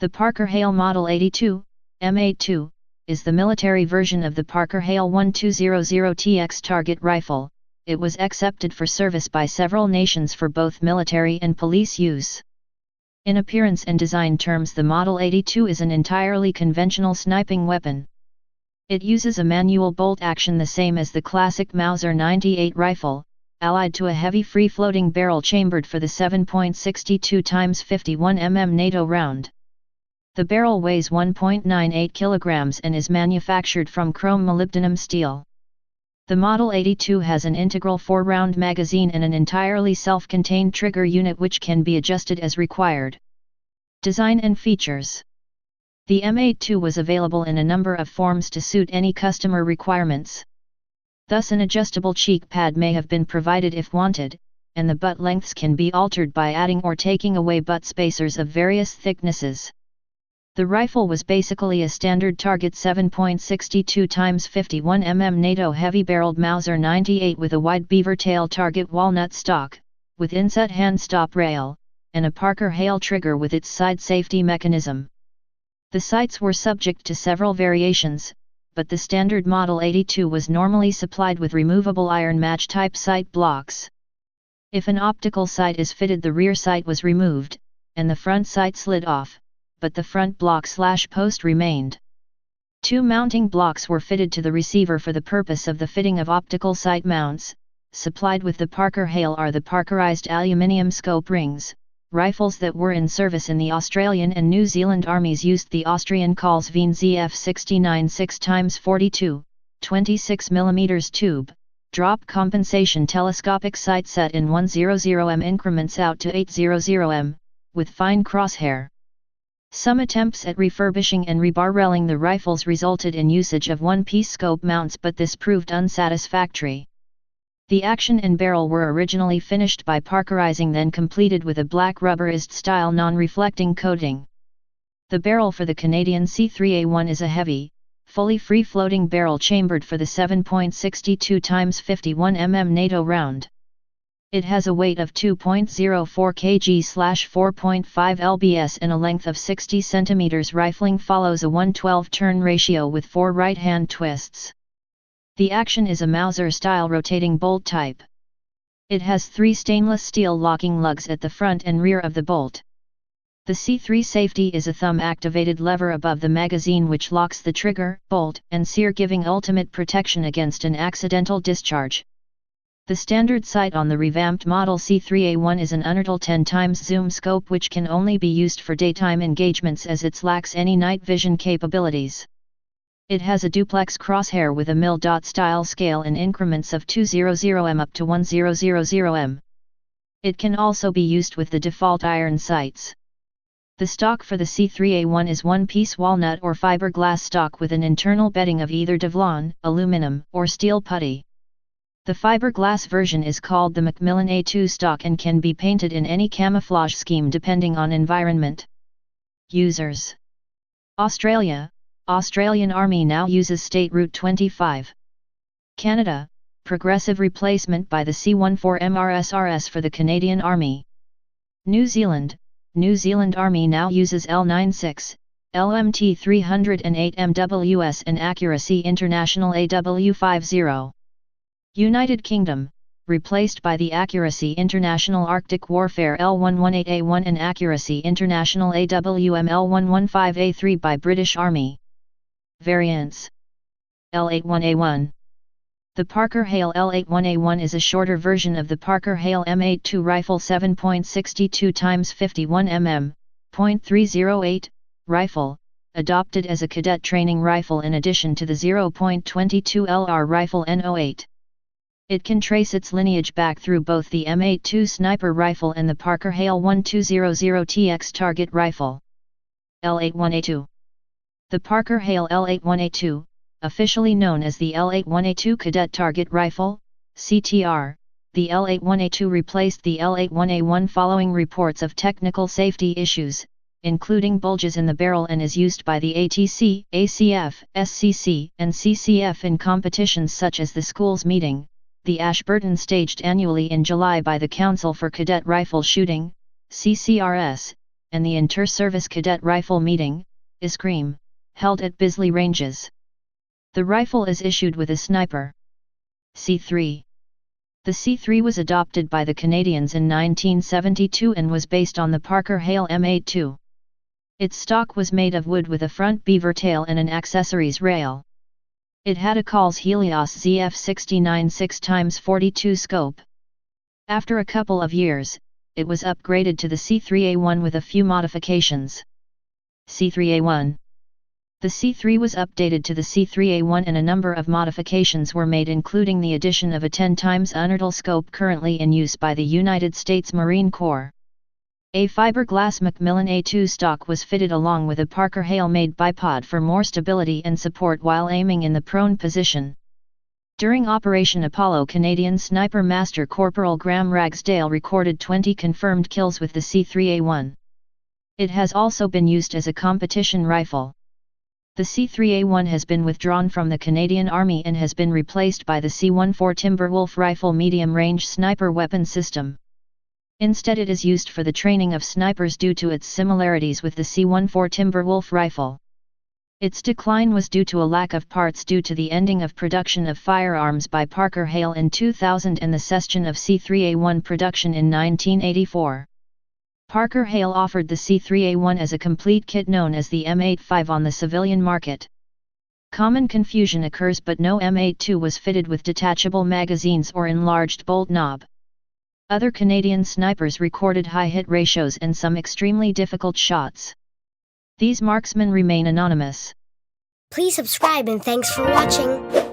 The Parker Hale Model 82, M82, is the military version of the Parker Hale 1200TX target rifle. It was accepted for service by several nations for both military and police use. In appearance and design terms, the Model 82 is an entirely conventional sniping weapon. It uses a manual bolt action the same as the classic Mauser 98 rifle, allied to a heavy free-floating barrel chambered for the 7.62x51 NATO round. The barrel weighs 1.98 kilograms and is manufactured from chrome molybdenum steel. The Model 82 has an integral 4-round magazine and an entirely self-contained trigger unit which can be adjusted as required. Design and features. The M82 was available in a number of forms to suit any customer requirements. Thus an adjustable cheek pad may have been provided if wanted, and the butt lengths can be altered by adding or taking away butt spacers of various thicknesses. The rifle was basically a standard target 7.62x51 NATO heavy-barreled Mauser 98 with a wide beaver tail target walnut stock, with inset hand stop rail, and a Parker Hale trigger with its side safety mechanism. The sights were subject to several variations, but the standard Model 82 was normally supplied with removable iron match type sight blocks. If an optical sight is fitted, the rear sight was removed, and the front sight slid off, but the front block/post remained. Two mounting blocks were fitted to the receiver for the purpose of the fitting of optical sight mounts. Supplied with the Parker Hale are the Parkerized aluminium scope rings. Rifles that were in service in the Australian and New Zealand armies used the Austrian Karlsveen ZF69 6x42, 26mm tube, drop compensation telescopic sight set in 100mm increments out to 800mm, with fine crosshair. Some attempts at refurbishing and rebarreling the rifles resulted in usage of one-piece scope mounts, but this proved unsatisfactory. The action and barrel were originally finished by parkerizing, then completed with a black rubberized style non-reflecting coating. The barrel for the Canadian C3A1 is a heavy, fully free-floating barrel chambered for the 7.62x51 NATO round. It has a weight of 2.04 kg/4.5 lbs and a length of 60 cm. Rifling follows a 1:12 turn ratio with 4 right-hand twists. The action is a Mauser-style rotating bolt type. It has 3 stainless steel locking lugs at the front and rear of the bolt. The C3 safety is a thumb-activated lever above the magazine which locks the trigger, bolt, and sear, giving ultimate protection against an accidental discharge. The standard sight on the revamped Model C3A1 is an Untitled 10x zoom scope which can only be used for daytime engagements as it lacks any night vision capabilities. It has a duplex crosshair with a mil-dot style scale in increments of 200mm up to 1000mm. It can also be used with the default iron sights. The stock for the C3A1 is one-piece walnut or fiberglass stock with an internal bedding of either Devlon, aluminum, or steel putty. The fiberglass version is called the Macmillan A2 stock and can be painted in any camouflage scheme depending on environment. Users: Australia, Australian Army now uses State Route 25. Canada, progressive replacement by the C14 MRSRS for the Canadian Army. New Zealand, New Zealand Army now uses L96, LMT 308 MWS and Accuracy International AW50. United Kingdom, replaced by the Accuracy International Arctic Warfare L118A1 and Accuracy International AWM L115A3 by British Army. Variants: L81A1. The Parker Hale L81A1 is a shorter version of the Parker Hale M82 rifle 7.62x51 .308 rifle, adopted as a cadet training rifle in addition to the 0.22 LR rifle N08. It can trace its lineage back through both the M82 sniper rifle and the Parker Hale 1200TX target rifle. L81A2. The Parker Hale L81A2, officially known as the L81A2 Cadet Target Rifle, CTR, the L81A2 replaced the L81A1 following reports of technical safety issues, including bulges in the barrel, and is used by the ATC, ACF, SCC, and CCF in competitions such as the Schools Meeting, the Ashburton staged annually in July by the Council for Cadet Rifle Shooting, CCRS, and the Inter-Service Cadet Rifle Meeting, ISCREAM, held at Bisley Ranges. The rifle is issued with a sniper C3. The C3 was adopted by the Canadians in 1972 and was based on the Parker Hale M82. Its stock was made of wood with a front beaver tail and an accessories rail. It had a Calls Helios ZF69 6x42 scope. After a couple of years, it was upgraded to the C3A1 with a few modifications. C3A1. The C3 was updated to the C3A1 and a number of modifications were made, including the addition of a 10x Untitled scope currently in use by the United States Marine Corps. A fiberglass Macmillan A2 stock was fitted along with a Parker Hale-made bipod for more stability and support while aiming in the prone position. During Operation Apollo, Canadian Sniper Master Corporal Graham Ragsdale recorded 20 confirmed kills with the C3A1. It has also been used as a competition rifle. The C3A1 has been withdrawn from the Canadian Army and has been replaced by the C14 Timberwolf rifle medium-range sniper weapon system. Instead, it is used for the training of snipers due to its similarities with the C14 Timberwolf rifle. Its decline was due to a lack of parts due to the ending of production of firearms by Parker Hale in 2000 and the cessation of C3A1 production in 1984. Parker Hale offered the C3A1 as a complete kit known as the M85 on the civilian market. Common confusion occurs, but no M82 was fitted with detachable magazines or enlarged bolt knob. Other Canadian snipers recorded high hit ratios and some extremely difficult shots. These marksmen remain anonymous. Please subscribe and thanks for watching.